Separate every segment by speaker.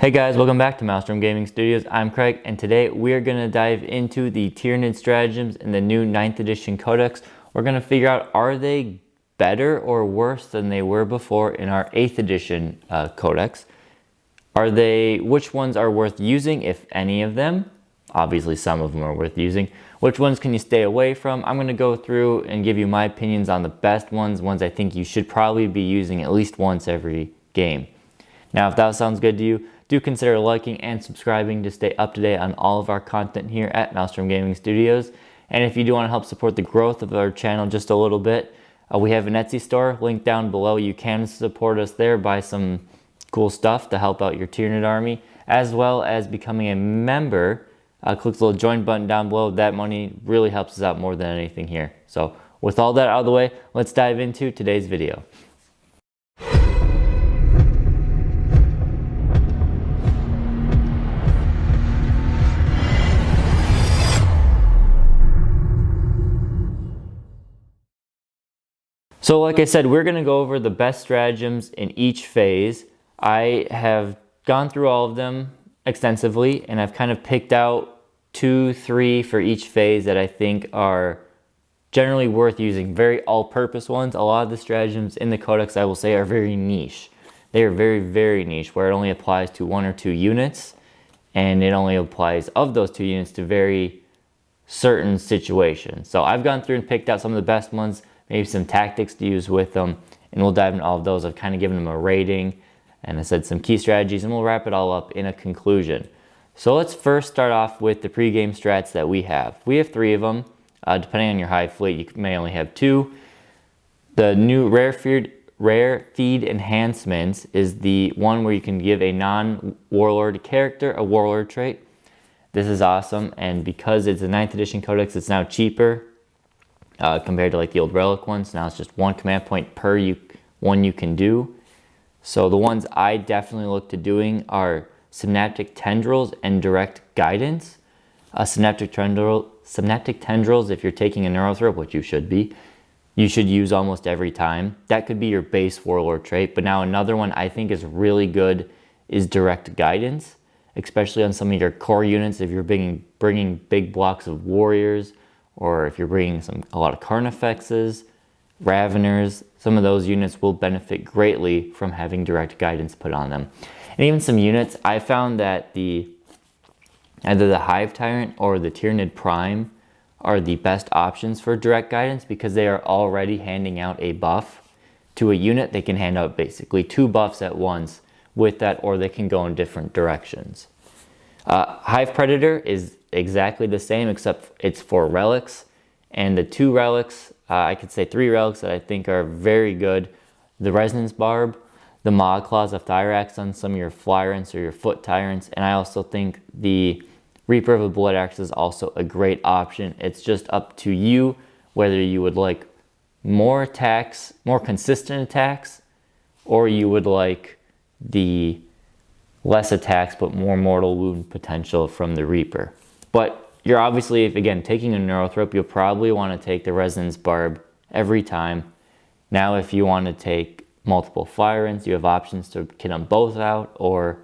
Speaker 1: Hey guys, welcome back to Maelstrom Gaming Studios. I'm Craig, and today we are going to dive into the Tyranid Stratagems in the new 9th edition Codex. We're going to figure out, are they better or worse than they were before in our 8th edition Codex? Which ones are worth using, if any of them? Obviously some of them are worth using. Which ones can you stay away from? I'm going to go through and give you my opinions on the best ones I think you should probably be using at least once every game. Now, if that sounds good to you, do consider liking and subscribing to stay up to date on all of our content here at Maelstrom Gaming Studios. And if you do want to help support the growth of our channel just a little bit, we have an Etsy store linked down below. You can support us there, buy some cool stuff to help out your Tyranid army, as well as becoming a member. Click the little join button down below. That money really helps us out more than anything here. So with all that out of the way, let's dive into today's video. So like I said, we're going to go over the best stratagems in each phase. I have gone through all of them extensively, and I've kind of picked out 2, 3 for each phase that I think are generally worth using. Very all-purpose ones. A lot of the stratagems in the Codex, I will say, are very niche. They are very, very niche, where it only applies to 1 or 2 units, and it only applies of those 2 units to very certain situations. So I've gone through and picked out some of the best ones, maybe some tactics to use with them, and we'll dive into all of those. I've kind of given them a rating, and I said some key strategies, and we'll wrap it all up in a conclusion. So let's first start off with the pre-game strats that we have. We have 3 of them. Depending on your high fleet, you may only have 2. The new rare feed enhancements is the one where you can give a non-warlord character a warlord trait. This is awesome, and because it's a 9th edition Codex, it's now cheaper. Compared to like the old relic ones. Now it's just 1 command point per one you can do. So the ones I definitely look to doing are synaptic tendrils and direct guidance. Synaptic tendrils, if you're taking a neurothrope, which you should be, you should use almost every time. That could be your base warlord trait. But now another one I think is really good is direct guidance, especially on some of your core units. If you're bringing big blocks of warriors, or if you're bringing a lot of Carnifexes, Raveners, some of those units will benefit greatly from having direct guidance put on them. And even some units, I found that either the Hive Tyrant or the Tyranid Prime are the best options for direct guidance because they are already handing out a buff to a unit. They can hand out basically 2 buffs at once with that, or they can go in different directions. Hive Predator is exactly the same, except it's for relics, and the 2 relics, I could say 3 relics that I think are very good: the Resonance Barb, the Maw Claws of Thyrax on some of your Flyrants or your Foot Tyrants, and I also think the Reaper of the Blood Axe is also a great option. It's just up to you whether you would like more attacks, more consistent attacks, or you would like the less attacks but more mortal wound potential from the Reaper. But you're obviously, if again, taking a neurothrope, you'll probably want to take the Resonance Barb every time. Now, if you want to take multiple Flyrants, you have options to kit them both out, or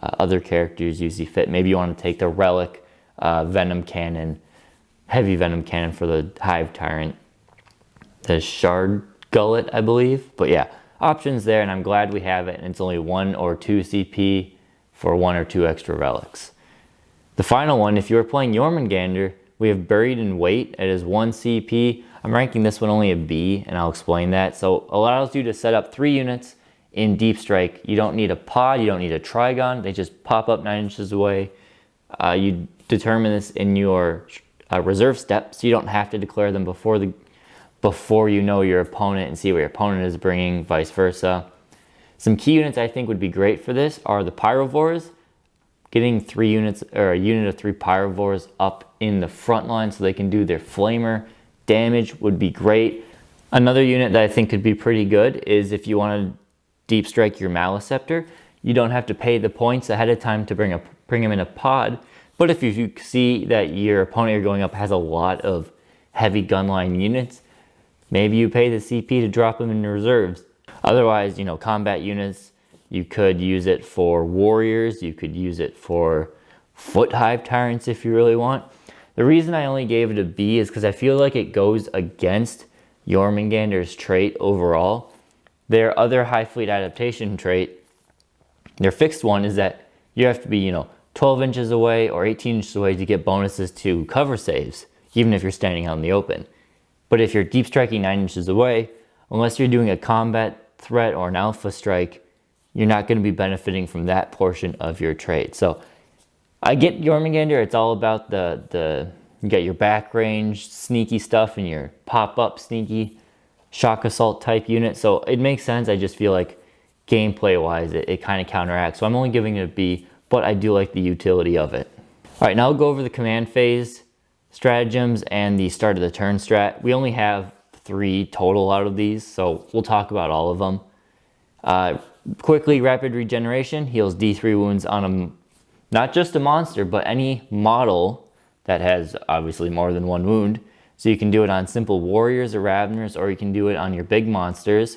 Speaker 1: other characters you see fit. Maybe you want to take the Relic Venom Cannon, Heavy Venom Cannon for the Hive Tyrant, the Shard Gullet, I believe. But yeah, options there, and I'm glad we have it, and it's only 1 or 2 CP for 1 or 2 extra relics. The final one, if you're playing Jormungandr, we have Buried in Weight. It is 1 CP. I'm ranking this one only a B, and I'll explain that. So allows you to set up 3 units in Deep Strike. You don't need a pod, you don't need a Trigon. They just pop up 9 inches away. You determine this in your reserve steps. You don't have to declare them before you know your opponent and see what your opponent is bringing, vice versa. Some key units I think would be great for this are the Pyrovores. Getting 3 units, or a unit of 3 Pyrovores up in the front line so they can do their flamer damage would be great. Another unit that I think could be pretty good is if you want to deep strike your Maleceptor. You don't have to pay the points ahead of time to bring him in a pod, but if you see that your opponent you're going up has a lot of heavy gunline units, maybe you pay the CP to drop them in reserves. Otherwise, combat units, You could use it for warriors. You could use it for foot hive tyrants if you really want. The reason I only gave it a B is because I feel like it goes against Jormungandr's trait overall. Their other high fleet adaptation trait, their fixed one, is that you have to be, 12 inches away or 18 inches away to get bonuses to cover saves, even if you're standing out in the open. But if you're deep striking 9 inches away, unless you're doing a combat threat or an alpha strike, you're not going to be benefiting from that portion of your trait. So I get Jormungandr. It's all about you got your back range sneaky stuff and your pop-up sneaky shock assault type unit. So it makes sense. I just feel like gameplay wise it kind of counteracts. So I'm only giving it a B, but I do like the utility of it. All right, now we'll go over the command phase stratagems and the start of the turn strat. We only have 3 total out of these, so we'll talk about all of them. Quickly, rapid regeneration heals D3 wounds on not just a monster, but any model that has obviously more than 1 wound. So you can do it on simple warriors or raveners, or you can do it on your big monsters.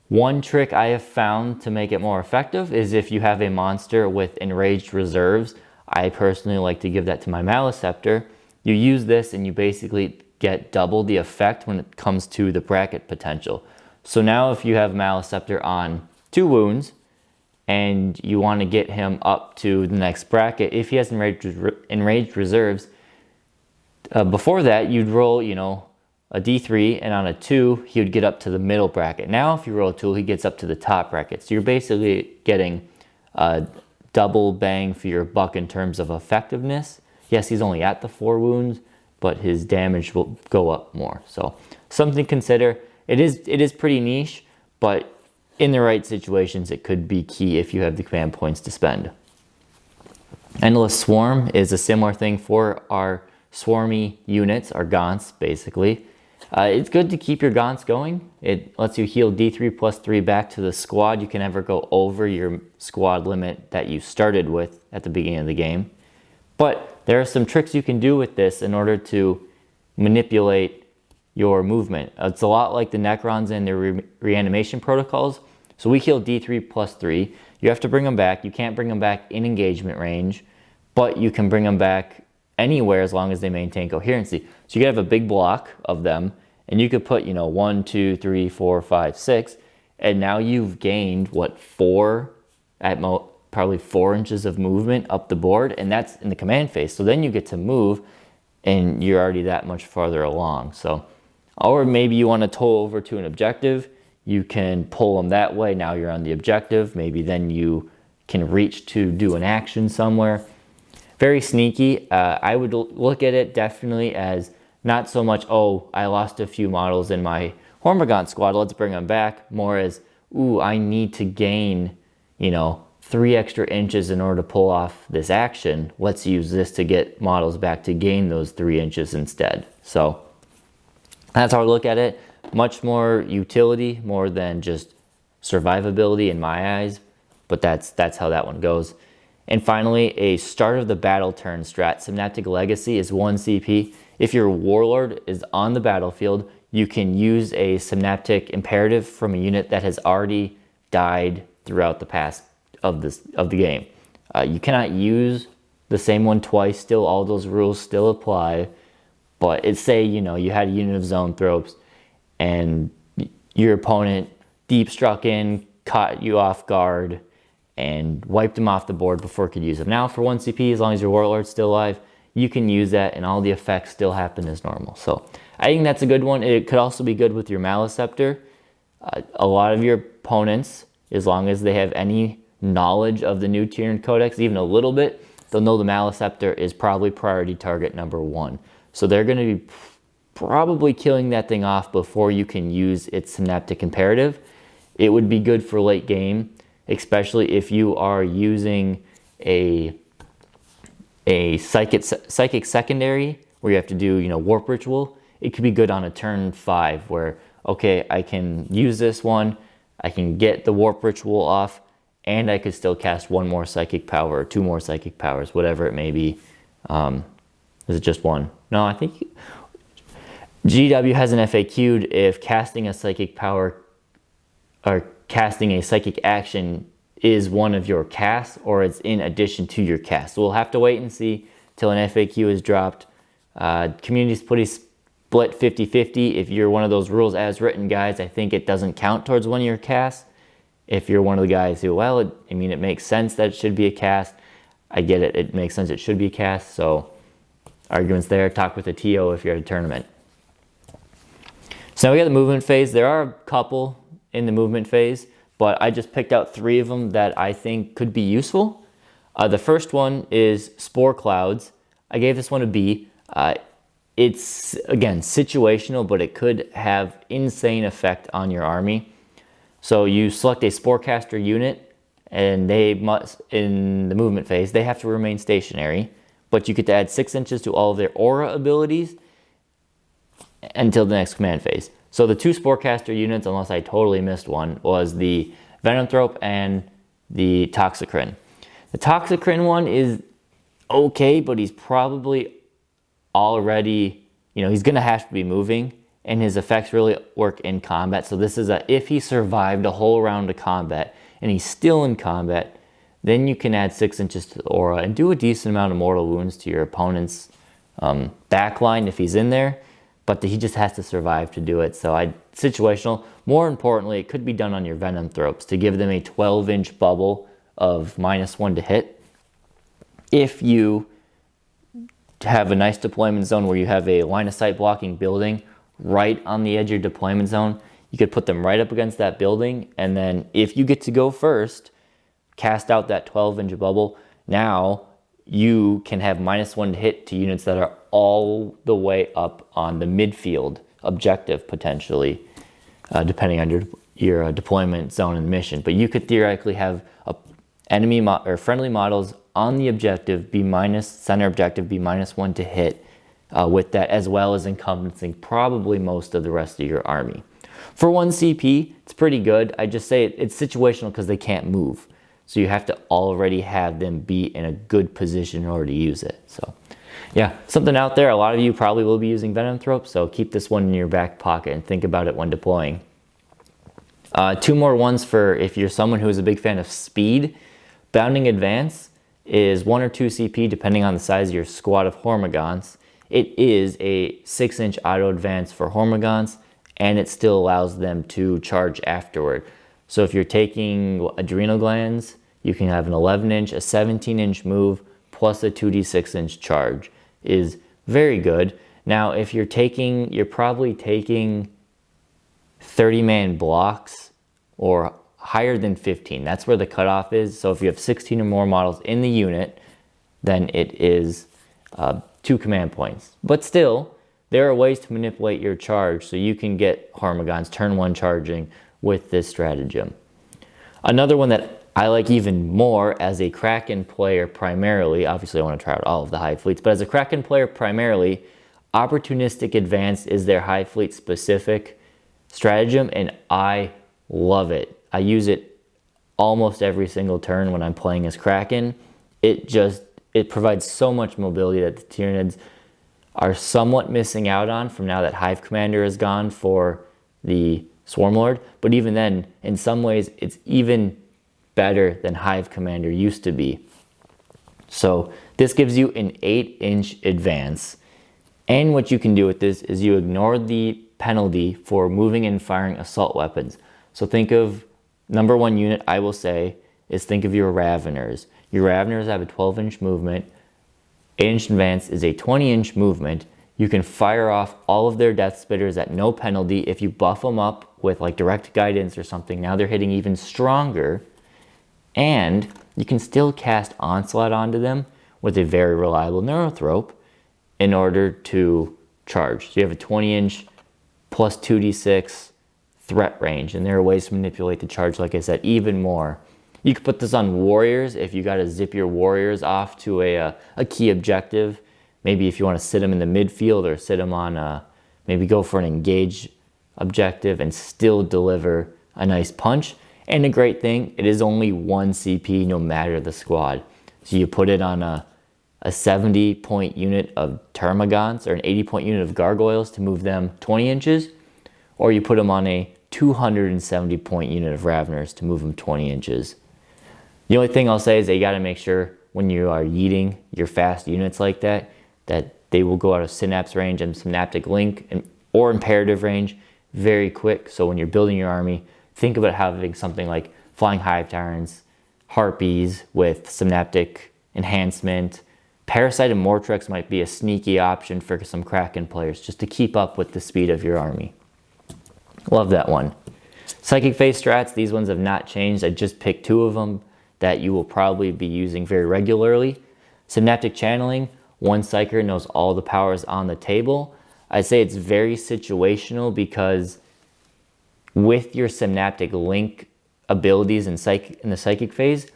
Speaker 1: One trick I have found to make it more effective is if you have a monster with enraged reserves. I personally like to give that to my Maleceptor. You use this and you basically get double the effect when it comes to the bracket potential. So now if you have Maleceptor on 2 wounds and you want to get him up to the next bracket, if he has enraged reserves, before that you'd roll, a D3, and on a 2 he would get up to the middle bracket. Now if you roll a 2, he gets up to the top bracket. So you're basically getting double bang for your buck in terms of effectiveness. Yes, he's only at the 4 wounds, but his damage will go up more. So something to consider. It is pretty niche, but in the right situations it could be key if you have the command points to spend. Endless Swarm is a similar thing for our swarmy units, our gaunts basically. It's good to keep your gaunts going. It lets you heal D3 plus 3 back to the squad. You can never go over your squad limit that you started with at the beginning of the game. But there are some tricks you can do with this in order to manipulate your movement. It's a lot like the Necrons and their reanimation protocols. So we heal D3 plus 3. You have to bring them back. You can't bring them back in engagement range, but you can bring them back anywhere as long as they maintain coherency. So you could have a big block of them, and you could put, 1, 2, 3, 4, 5, 6, and now you've gained, 4, probably 4 inches of movement up the board, and that's in the command phase. So then you get to move, and you're already that much farther along. So, or maybe you want to toll over to an objective. You can pull them that way. Now you're on the objective. Maybe then you can reach to do an action somewhere. Very sneaky. I would look at it definitely as not so much, oh, I lost a few models in my Hormagaunt squad, let's bring them back. More as, ooh, I need to gain, 3 extra inches in order to pull off this action. Let's use this to get models back to gain those 3 inches instead. So that's how I look at it. Much more utility, more than just survivability in my eyes. But that's how that one goes. And finally, a start of the battle turn strat. Synaptic Legacy is 1 CP. If your Warlord is on the battlefield, you can use a Synaptic Imperative from a unit that has already died throughout the past of the game. You cannot use the same one twice. Still, all those rules still apply. But it's say, you had a unit of Zone Thropes and your opponent deep struck in, caught you off guard, and wiped them off the board before it could use them. Now for 1 CP, as long as your Warlord's still alive, you can use that and all the effects still happen as normal. So I think that's a good one. It could also be good with your Maleceptor. A lot of your opponents, as long as they have any knowledge of the new Tyranid Codex, even a little bit, they'll know the Maleceptor is probably priority target number 1. So they're going to be probably killing that thing off before you can use its Synaptic Imperative. It would be good for late game, especially if you are using a psychic secondary where you have to do, Warp Ritual. It could be good on a turn 5 where, okay, I can use this one, I can get the Warp Ritual off, and I could still cast 1 more Psychic Power or 2 more Psychic Powers, whatever it may be. Is it just 1? No, I think GW has an FAQ'd if casting a Psychic Power or casting a Psychic Action is one of your casts or it's in addition to your cast. So we'll have to wait and see till an FAQ is dropped. Community's pretty split 50-50. If you're one of those rules as written guys, I think it doesn't count towards one of your casts. If you're one of the guys who, well, it makes sense that it should be a cast. I get it. It makes sense it should be a cast. So arguments there. Talk with a TO if you're at a tournament. So now we got the movement phase. There are a couple in the movement phase, but I just picked out 3 of them that I think could be useful. The first one is Spore Clouds. I gave this one a B. It's, again, situational, but it could have insane effect on your army. So you select a Sporecaster unit, and they must, in the movement phase, they have to remain stationary, but you get to add 6 inches to all of their aura abilities until the next command phase. So the 2 Sporecaster units, unless I totally missed one, was the Venomthrope and the Toxicrin. The Toxicrin one is okay, but he's probably already, he's going to have to be moving, and his effects really work in combat. So this is if he survived a whole round of combat and he's still in combat, then you can add 6 inches to the aura and do a decent amount of mortal wounds to your opponent's backline if he's in there, but he just has to survive to do it. So situational. More importantly, it could be done on your Venomthropes to give them a 12-inch bubble of -1 to hit. If you have a nice deployment zone where you have a line of sight blocking building right on the edge of your deployment zone, you could put them right up against that building, and then if you get to go first, cast out that 12-inch bubble. Now you can have -1 to hit to units that are all the way up on the midfield objective, potentially, depending on your deployment zone and mission. But you could theoretically have enemy or friendly models on the objective center objective be -1 to hit with that, as well as encompassing probably most of the rest of your army. For 1 CP, it's pretty good. I just say it's situational because they can't move. So you have to already have them be in a good position in order to use it. So yeah, something out there. A lot of you probably will be using Venomthrope, so keep this one in your back pocket and think about it when deploying. 2 more ones for if you're someone who is a big fan of speed. Bounding Advance is 1 or 2 CP depending on the size of your squad of Hormagaunts. It is a 6-inch auto advance for Hormagaunts, and it still allows them to charge afterward. So if you're taking Adrenal Glands, you can have an 11-inch, a 17-inch move, plus a 2d6-inch charge. Is very good. Now, if you're probably taking 30-man blocks or higher than 15. That's where the cutoff is. So if you have 16 or more models in the unit, then it is 2 command points. But still, there are ways to manipulate your charge so you can get Hormagaunts turn 1 charging with this stratagem. Another one that I like even more as a Kraken player primarily, obviously I want to try out all of the Hive fleets, but as a Kraken player primarily, Opportunistic Advance is their Hive fleet specific stratagem, and I love it. I use it almost every single turn when I'm playing as Kraken. It provides so much mobility that the Tyranids are somewhat missing out on from now that Hive Commander is gone for the Swarmlord. But even then, in some ways, it's even better than Hive Commander used to be. So this gives you an 8-inch advance. And what you can do with this is you ignore the penalty for moving and firing assault weapons. So think of number 1 unit, I will say, is think of your Raveners. Your Raveners have a 12-inch movement. 8-inch advance is a 20-inch movement. You can fire off all of their Death Spitters at no penalty. If you buff them up with like direct guidance or something, now they're hitting even stronger. And you can still cast Onslaught onto them with a very reliable Neurothrope in order to charge. So you have a 20-inch plus 2d6 threat range, and there are ways to manipulate the charge, like I said, even more. You could put this on warriors if you got to zip your warriors off to a key objective. Maybe if you want to sit them in the midfield or sit them on maybe go for an engage objective and still deliver a nice punch. And a great thing, it is only 1 CP no matter the squad. So you put it on a 70-point unit of Termagants or an 80-point unit of Gargoyles to move them 20 inches, or you put them on a 270-point unit of Raveners to move them 20 inches. The only thing I'll say is that you got to make sure when you are yeeting your fast units like that, that they will go out of synapse range and synaptic link or imperative range very quick. So when you're building your army, think about having something like Flying Hive Tyrants, Harpies with synaptic enhancement. Parasite and Mortrex might be a sneaky option for some Kraken players just to keep up with the speed of your army. Love that one. Psychic Phase strats, these ones have not changed. I just picked 2 of them that you will probably be using very regularly. Synaptic Channeling, one Psyker knows all the powers on the table. I say it's very situational because with your Synaptic Link abilities in the Psychic Phase,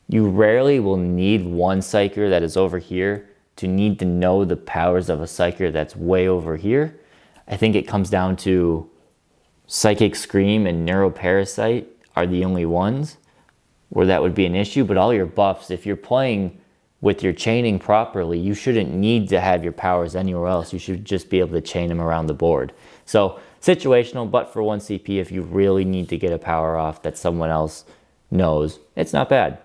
Speaker 1: you rarely will need one Psyker that is over here to need to know the powers of a Psyker that's way over here. I think it comes down to Psychic Scream and Neuroparasite are the only ones where that would be an issue, but all your buffs, if you're playing with your chaining properly, you shouldn't need to have your powers anywhere else. You should just be able to chain them around the board. So situational, but for 1 CP, if you really need to get a power off that someone else knows, it's not bad.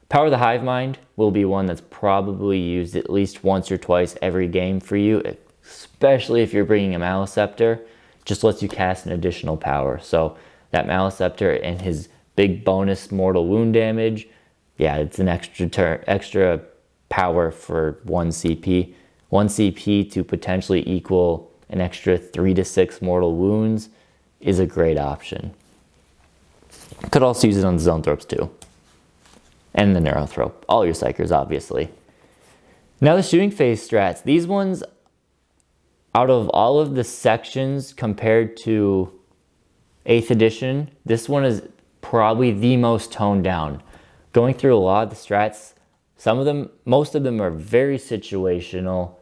Speaker 1: Power of the Hive Mind will be one that's probably used at least once or twice every game for you, especially if you're bringing a Maleceptor. Just lets you cast an additional power. So that Maleceptor and his big bonus mortal wound damage, yeah, it's an extra power for 1 CP. 1 CP to potentially equal an extra 3 to 6 mortal wounds is a great option. Could also use it on the Zoanthropes too. And the Neurothrope. All your Psychers, obviously. Now the Shooting Phase strats. These ones, out of all of the sections compared to 8th edition, this one is probably the most toned down. Going through a lot of the strats, most of them are very situational,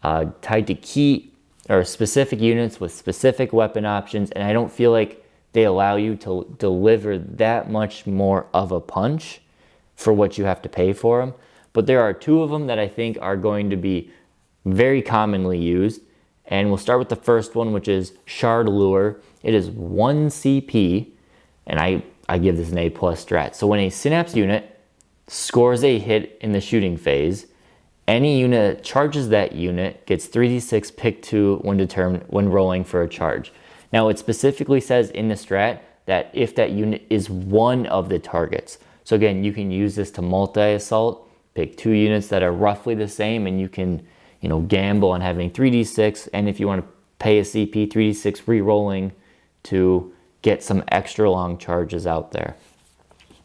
Speaker 1: tied to key or specific units with specific weapon options, and I don't feel like they allow you to deliver that much more of a punch for what you have to pay for them. But there are 2 of them that I think are going to be very commonly used, and we'll start with the first one, which is Shard Lure. It is 1 CP, and I give this an A+ strat. So when a Synapse unit scores a hit in the shooting phase, any unit that charges that unit gets 3d6 pick 2 when rolling for a charge. Now it specifically says in the strat that if that unit is one of the targets. So again, you can use this to multi-assault, pick 2 units that are roughly the same, and you can, gamble on having 3d6, and if you want to pay a CP, 3d6 re-rolling to get some extra long charges out there.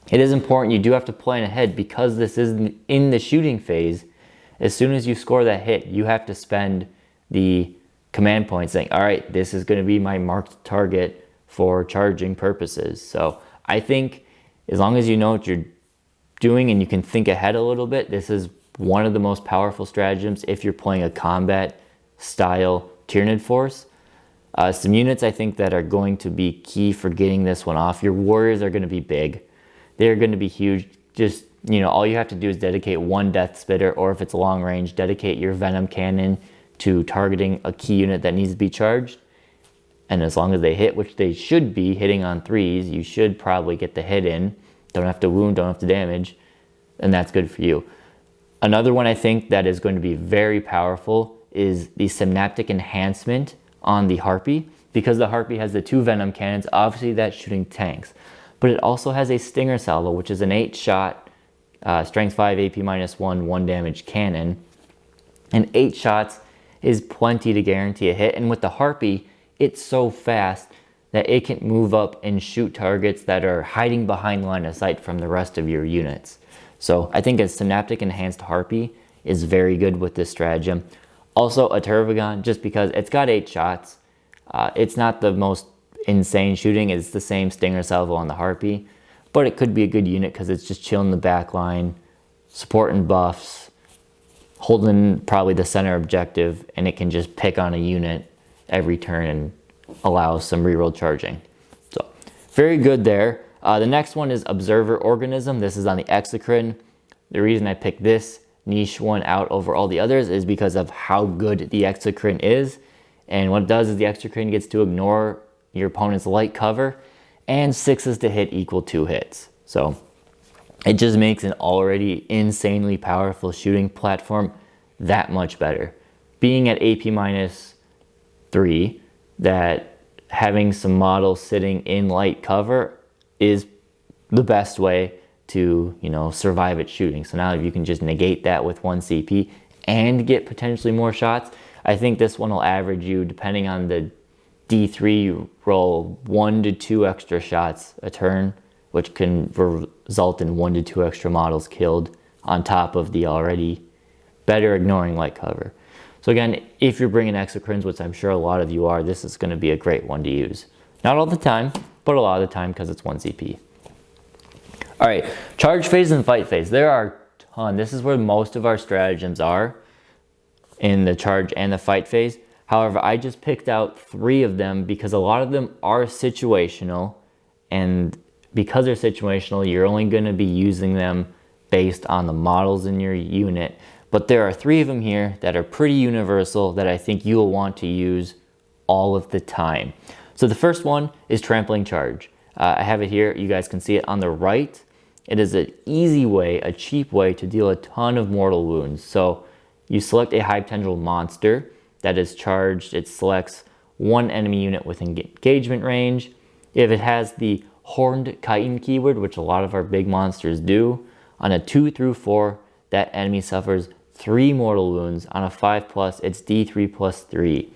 Speaker 1: It is important, you do have to plan ahead because this is in the shooting phase. As soon as you score that hit, you have to spend the command point saying, all right, this is going to be my marked target for charging purposes. So I think as long as you know what you're doing and you can think ahead a little bit, this is one of the most powerful stratagems if you're playing a combat style Tyranid force. Some units I think that are going to be key for getting this one off. Your warriors are going to be big. They're going to be huge. Just, all you have to do is dedicate 1 Death Spitter, or if it's long range, dedicate your Venom Cannon to targeting a key unit that needs to be charged. And as long as they hit, which they should be hitting on 3s, you should probably get the hit in. Don't have to wound, don't have to damage, and that's good for you. Another one I think that is going to be very powerful is the Synaptic Enhancement on the Harpy, because the Harpy has the 2 Venom Cannons. Obviously that's shooting tanks, but it also has a Stinger Salvo, which is an 8-shot, strength 5, AP -1, 1 damage cannon. And 8 shots is plenty to guarantee a hit. And with the Harpy, it's so fast that it can move up and shoot targets that are hiding behind line of sight from the rest of your units. So I think a Synaptic Enhanced Harpy is very good with this stratagem. Also a Tervigon, just because it's got 8 shots. It's not the most insane shooting. It's the same Stinger Salvo on the Harpy, but it could be a good unit because it's just chilling the back line, supporting buffs, holding probably the center objective, and it can just pick on a unit every turn and allow some reroll charging. So very good there. The next one is Observer Organism. This is on the Exocrine. The reason I picked this niche one out over all the others is because of how good the Exocrine is. And what it does is the Exocrine gets to ignore your opponent's light cover, and 6s to hit equal 2 hits. So It just makes an already insanely powerful shooting platform that much better. Being at AP minus 3, that having some models sitting in light cover is the best way to, you know, survive at shooting. So now if you can just negate that with 1 CP and get potentially more shots, I think this one will average you, depending on the D3, you roll 1 to 2 extra shots a turn, which can result in 1 to 2 extra models killed on top of the already better ignoring light cover. So again, if you're bringing exocrines, which I'm sure a lot of you are, this is going to be a great one to use. Not all the time, but a lot of the time because it's 1 CP. All right, charge phase and fight phase. There are a ton. This is where most of our stratagems are, in the charge and the fight phase. However, I just picked out 3 of them because a lot of them are situational, and because they're situational, you're only going to be using them based on the models in your unit. But there are 3 of them here that are pretty universal that I think you'll want to use all of the time. So the first one is trampling charge. I have it here. You guys can see it on the right. It is an easy way, a cheap way to deal a ton of mortal wounds. So you select a high potential monster that is charged. It selects 1 enemy unit within engagement range. If it has the Horned Chitin keyword, which a lot of our big monsters do, on a 2 through 4, that enemy suffers 3 mortal wounds. On a 5+, it's D3 plus 3.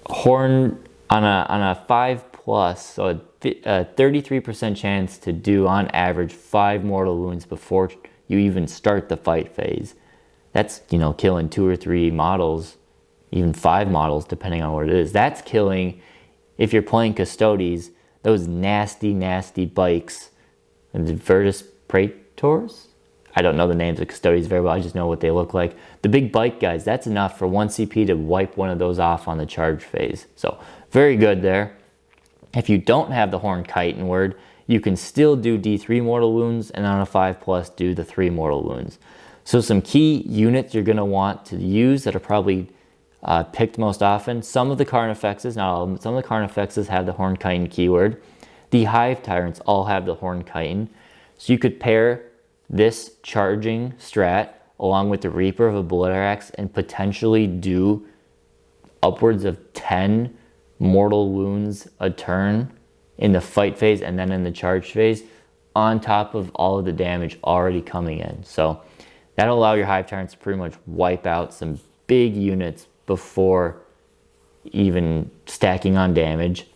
Speaker 1: On a 5+, so a 33% chance to do on average 5 mortal wounds before you even start the fight phase. That's, you know, killing 2 or 3 models, even 5 models, depending on what it is. That's killing, if you're playing Custodes, those nasty, nasty bikes. And the Virtus Praetors? I don't know the names of Custodes very well, I just know what they look like. The big bike guys, that's enough for 1 CP to wipe one of those off on the charge phase. So, very good there. If you don't have the Horned Chitin word, you can still do D3 mortal wounds, and on a 5+, do the 3 mortal wounds. So some key units you're going to want to use that are probably picked most often. Some of the Carnifexes, not all of them, some of the Carnifexes have the Horned Chitin keyword. The Hive Tyrants all have the Horned Chitin. So you could pair this charging strat along with the Reaper of a Bloodarax and potentially do upwards of 10 mortal wounds a turn in the fight phase and then in the charge phase, on top of all of the damage already coming in. So that'll allow your Hive Tyrants to pretty much wipe out some big units before even stacking on damage.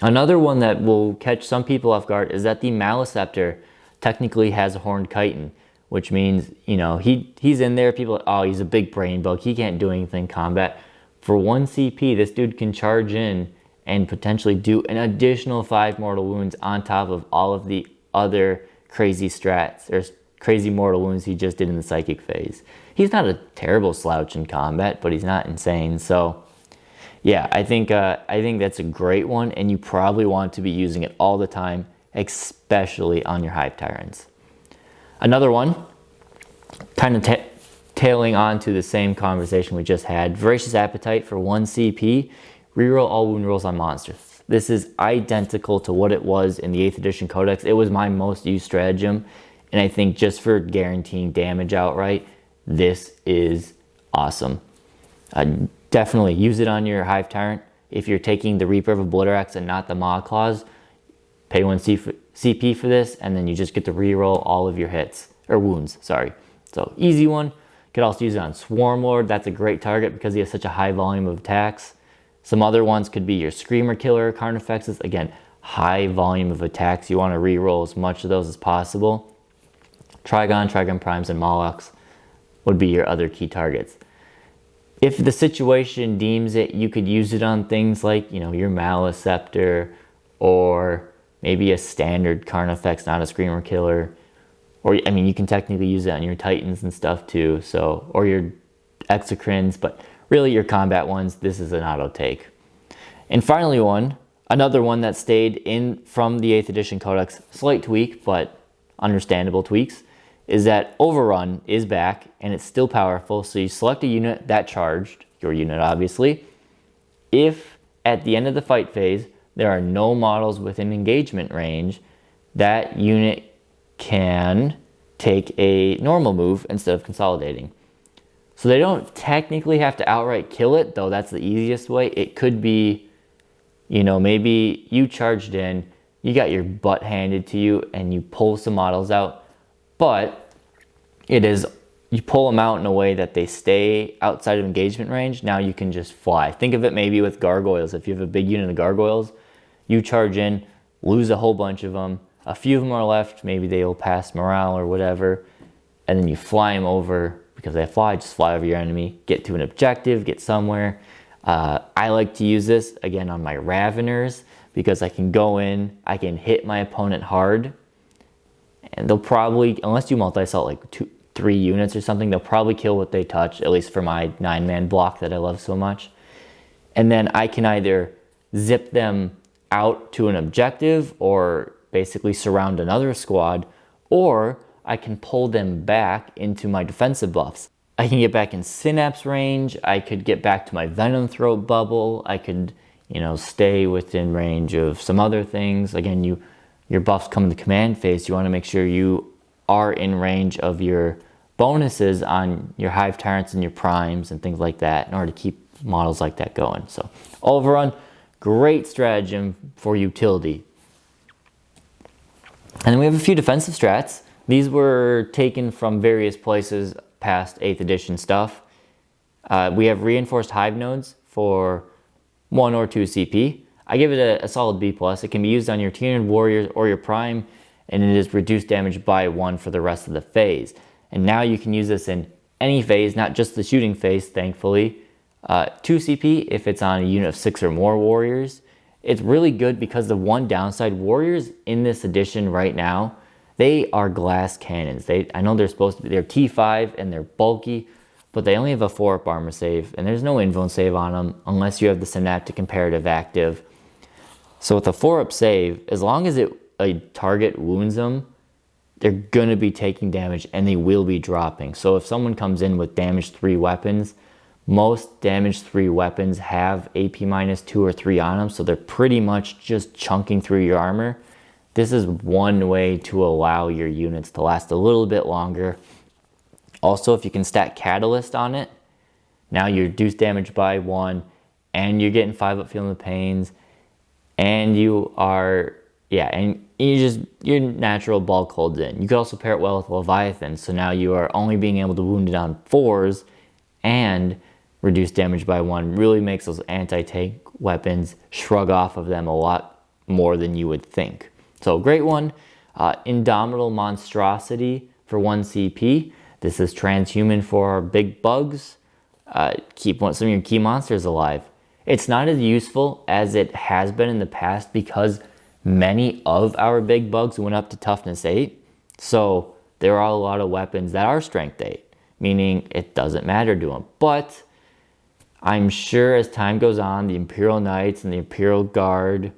Speaker 1: Another one that will catch some people off guard is that the Maleceptor technically has a Horned Chitin, which means, you know, he's in there. People are, oh, he's a big brain bug, he can't do anything combat. For 1 CP, this dude can charge in and potentially do an additional 5 mortal wounds on top of all of the other crazy strats or crazy mortal wounds he just did in the psychic phase. He's not a terrible slouch in combat, but he's not insane. So yeah, I think that's a great one, and you probably want to be using it all the time, especially on your Hive Tyrants. Another one, kind of tailing on to the same conversation we just had, Voracious Appetite for 1 CP, reroll all wound rolls on monsters. This is identical to what it was in the 8th edition Codex. It was my most used stratagem, and I think just for guaranteeing damage outright, this is awesome. Definitely use it on your Hive Tyrant. If you're taking the Reaper of a Bloodarax and not the Maw Claws, pay 1 CP for this, and then you just get to reroll all of your hits, or wounds, sorry. So easy one. Could also use it on Swarmlord. That's a great target because he has such a high volume of attacks. Some other ones could be your Screamer Killer, Carnifexes. Again, high volume of attacks. You want to reroll as much of those as possible. Trigon Primes, and Molochs would be your other key targets. If the situation deems it, you could use it on things like, you know, your Maleceptor, or maybe a standard Carnifex, not a Screamer Killer. Or, I mean, you can technically use it on your Titans and stuff too, so, or your Exocrines, but really your combat ones, this is an auto take. And finally another one that stayed in from the 8th edition Codex, slight tweak, but understandable tweaks, is that Overrun is back and it's still powerful. So you select a unit that charged, your unit obviously. If at the end of the fight phase there are no models within engagement range, that unit can take a normal move instead of consolidating. So they don't technically have to outright kill it, though that's the easiest way. It could be, you know, maybe you charged in, you got your butt handed to you, and you pull some models out, but it is, you pull them out in a way that they stay outside of engagement range. Now you can just fly. Think of it maybe with gargoyles. If you have a big unit of gargoyles, you charge in, lose a whole bunch of them, a few of them are left, maybe they'll pass morale or whatever, and then you fly them over. Because they fly, just fly over your enemy, get to an objective, get somewhere. I like to use this, again, on my Raveners, because I can go in, I can hit my opponent hard, and they'll probably, unless you multi-assault like 3 units or something, they'll probably kill what they touch, at least for my 9-man block that I love so much. And then I can either zip them out to an objective, or basically surround another squad, or I can pull them back into my defensive buffs. I can get back in Synapse range, I could get back to my Venom Throat bubble, I could, you know, stay within range of some other things. Again, your buffs come in the command phase, you want to make sure you are in range of your bonuses on your Hive Tyrants and your Primes and things like that in order to keep models like that going. So, overrun, great stratagem for utility. And then we have a few defensive strats. These were taken from various places past 8th edition stuff. We have reinforced hive nodes for 1 or 2 CP. I give it a solid B+. It can be used on your Tyranid warriors or your Prime, and it is reduced damage by 1 for the rest of the phase. And now you can use this in any phase, not just the shooting phase, thankfully. 2 CP if it's on a unit of 6 or more warriors. It's really good because the one downside, warriors in this edition right now, they are glass cannons. I know they're supposed to be, they're T5 and they're bulky, but they only have a 4-up armor save, and there's no invuln save on them unless you have the Synaptic Imperative active. So with a 4-up save, as long as a target wounds them, they're going to be taking damage and they will be dropping. So if someone comes in with damage 3 weapons, most damage 3 weapons have AP -2 or 3 on them, so they're pretty much just chunking through your armor. This is one way to allow your units to last a little bit longer. Also, if you can stack Catalyst on it, now you reduce damage by 1, and you're getting 5-up Feeling the Pains, and you are, yeah, and your natural bulk holds in. You could also pair it well with Leviathan, so now you are only being able to wound it on 4s, and reduce damage by 1 really makes those anti-tank weapons shrug off of them a lot more than you would think. So great one. Indomitable Monstrosity for 1 CP. This is transhuman for big bugs. Keep some of your key monsters alive. It's not as useful as it has been in the past because many of our big bugs went up to toughness 8. So there are a lot of weapons that are strength 8, meaning it doesn't matter to them. But I'm sure as time goes on, the Imperial Knights and the Imperial Guard,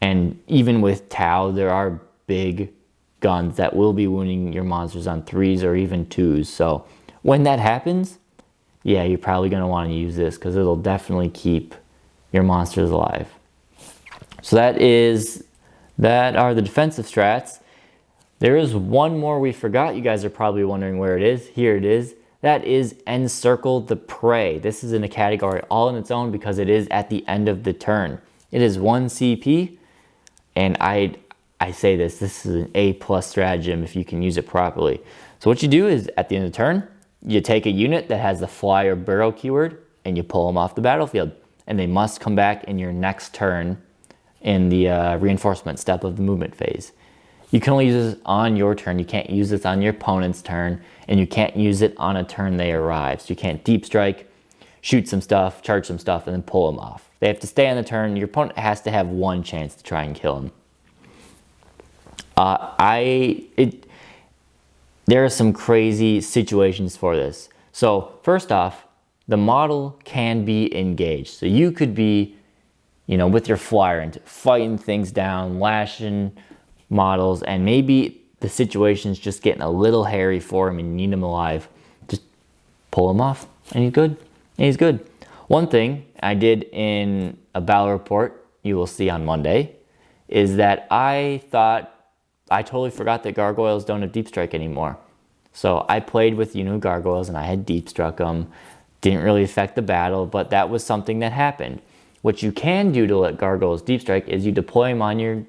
Speaker 1: and even with Tau, there are big guns that will be wounding your monsters on 3s or even 2s. So when that happens, yeah, you're probably going to want to use this because it'll definitely keep your monsters alive. So that are the defensive strats. There is one more we forgot. You guys are probably wondering where it is. Here it is. That is Encircle the Prey. This is in a category all on its own because it is at the end of the turn. It is 1 CP, and I say this is an A+ stratagem if you can use it properly. So what you do is at the end of the turn, you take a unit that has the fly or burrow keyword and you pull them off the battlefield. And they must come back in your next turn in the reinforcement step of the movement phase. You can only use this on your turn. You can't use this on your opponent's turn, and you can't use it on a turn they arrive. So you can't deep strike, shoot some stuff, charge some stuff, and then pull them off. They have to stay on the turn. Your opponent has to have one chance to try and kill them. There are some crazy situations for this. So first off, the model can be engaged. So you could be, with your flyer and fighting things down, lashing models, and maybe the situation's just getting a little hairy for him and you need him alive. Just pull him off and he's good. And he's good. One thing I did in a battle report you will see on Monday is that I thought I totally forgot that gargoyles don't have deep strike anymore. So I played with gargoyles and I had deep struck them. Didn't really affect the battle, but that was something that happened. What you can do to let gargoyles deep strike is you deploy them on your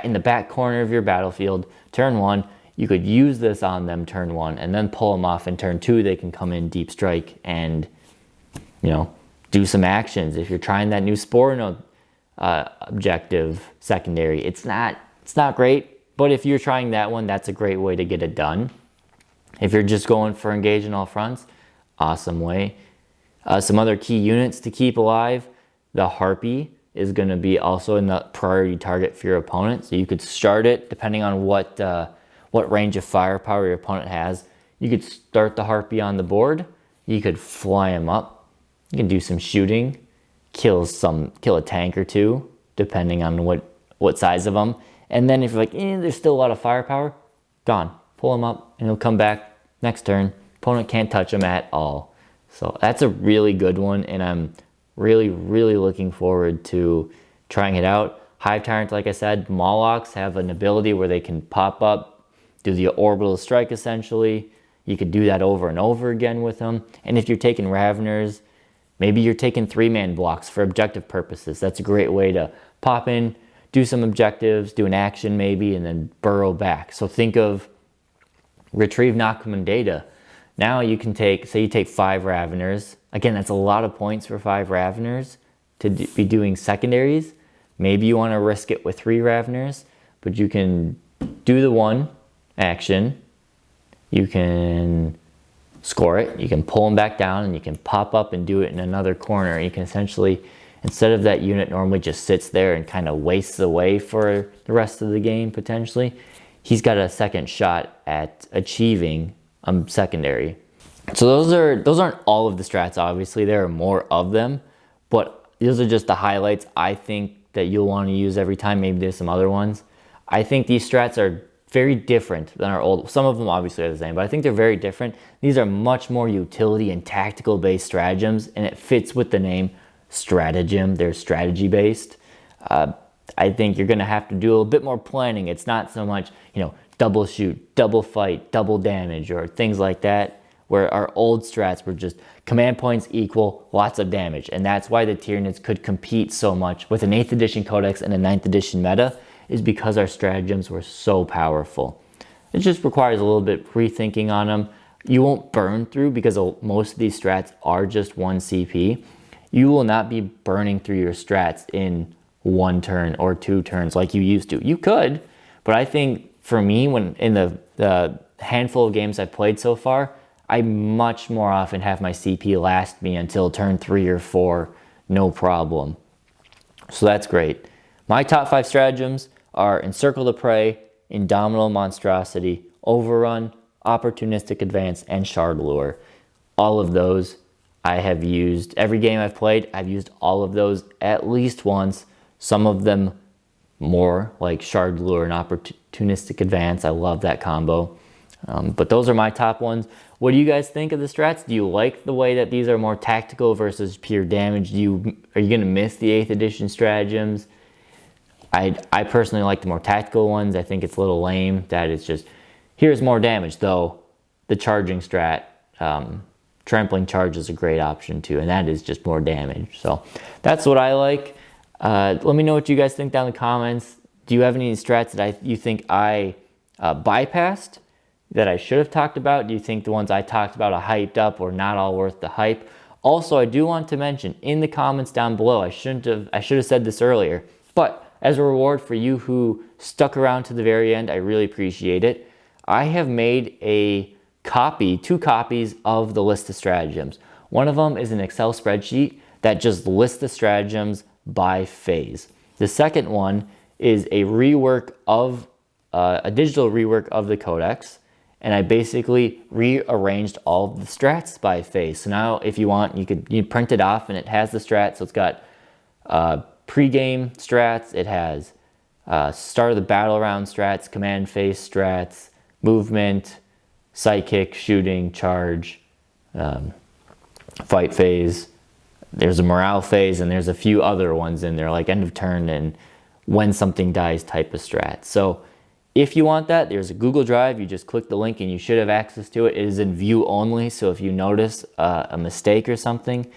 Speaker 1: in the back corner of your battlefield turn 1. You could use this on them turn 1 and then pull them off in turn 2. They can come in deep strike and do some actions. If you're trying that new spore node objective secondary, it's not great, but if you're trying that one, that's a great way to get it done. If you're just going for engage in all fronts, awesome way. Some other key units to keep alive. The Harpy is going to be also in the priority target for your opponent. So you could start it depending on what range of firepower your opponent has. You could start the Harpy on the board. You could fly him up. You can do some shooting, kill a tank or two, depending on what size of them. And then if you're like, there's still a lot of firepower, gone. Pull him up and he'll come back next turn. Opponent can't touch him at all. So that's a really good one, and I'm really, really looking forward to trying it out. Hive Tyrants, like I said, Molochs have an ability where they can pop up, do the orbital strike essentially. You could do that over and over again with them. And if you're taking Raveners, maybe you're taking 3-man blocks for objective purposes. That's a great way to pop in, do some objectives, do an action maybe, and then burrow back. So think of retrieve Nakamun data. Now you can say you take 5 Raveners. Again, that's a lot of points for 5 Raveners to be doing secondaries. Maybe you want to risk it with 3 Raveners, but you can do the 1 action. You can score it. You can pull them back down, and you can pop up and do it in another corner. You can essentially, instead of that unit normally just sits there and kind of wastes away for the rest of the game potentially, he's got a second shot at achieving secondary. So those aren't all of the strats, obviously. There are more of them, but those are just the highlights I think that you'll want to use every time. Maybe there's some other ones. I think these strats are very different than our old. Some of them obviously are the same, but I think they're very different. These are much more utility and tactical based stratagems, and it fits with the name Stratagem. They're strategy based. I think you're going to have to do a little bit more planning. It's not so much, double shoot, double fight, double damage, or things like that, where our old strats were just command points equal lots of damage. And that's why the Tyranids could compete so much with an 8th edition Codex and a 9th edition meta, is because our stratagems were so powerful. It just requires a little bit rethinking on them. You won't burn through, because most of these strats are just 1 CP. You will not be burning through your strats in 1 turn or 2 turns like you used to. You could, but I think for me, when in the handful of games I've played so far, I much more often have my CP last me until turn 3 or 4, no problem. So that's great. My top 5 stratagems are Encircle the Prey, Indomitable Monstrosity, Overrun, Opportunistic Advance, and Shard Lure. All of those I have used. Every game I've played, I've used all of those at least once. Some of them more, like Shard Lure and Opportunistic Advance. I love that combo. But those are my top ones. What do you guys think of the strats? Do you like the way that these are more tactical versus pure damage? Are you going to miss the 8th edition stratagems? I personally like the more tactical ones. I think it's a little lame that it's just, here's more damage, though the charging strat, trampling charge is a great option too, and that is just more damage. So that's what I like. Let me know what you guys think down in the comments. Do you have any strats that you think I bypassed that I should have talked about? Do you think the ones I talked about are hyped up or not all worth the hype? Also, I do want to mention in the comments down below, I should have said this earlier, but as a reward for you who stuck around to the very end, I really appreciate it. I have made 2 copies of the list of stratagems. One of them is an Excel spreadsheet that just lists the stratagems by phase. The second one is a digital rework of the Codex, and I basically rearranged all the strats by phase. So now if you want, you print it off and it has the strats. So it's got pre-game strats, it has start of the battle round strats, command phase strats, movement, psychic, shooting, charge, fight phase. There's a morale phase, and there's a few other ones in there, like end of turn and when something dies type of strats. So If you want that, there's a Google Drive. You just click the link and you should have access to it. It is in view only, so if you notice a mistake or something,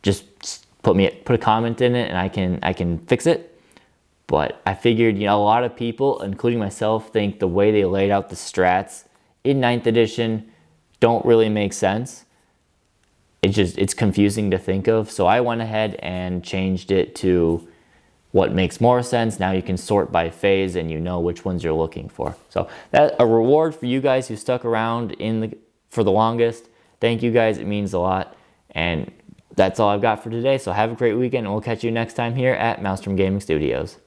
Speaker 1: just put a comment in it and I can fix it. But I figured, you know, a lot of people, including myself, think the way they laid out the strats in 9th edition don't really make sense. It's confusing to think of. So I went ahead and changed it to what makes more sense. Now you can sort by phase and you know which ones you're looking for. So that's a reward for you guys who stuck around for the longest. Thank you guys, it means a lot. And that's all I've got for today. So have a great weekend and we'll catch you next time here at Maelstrom Gaming Studios.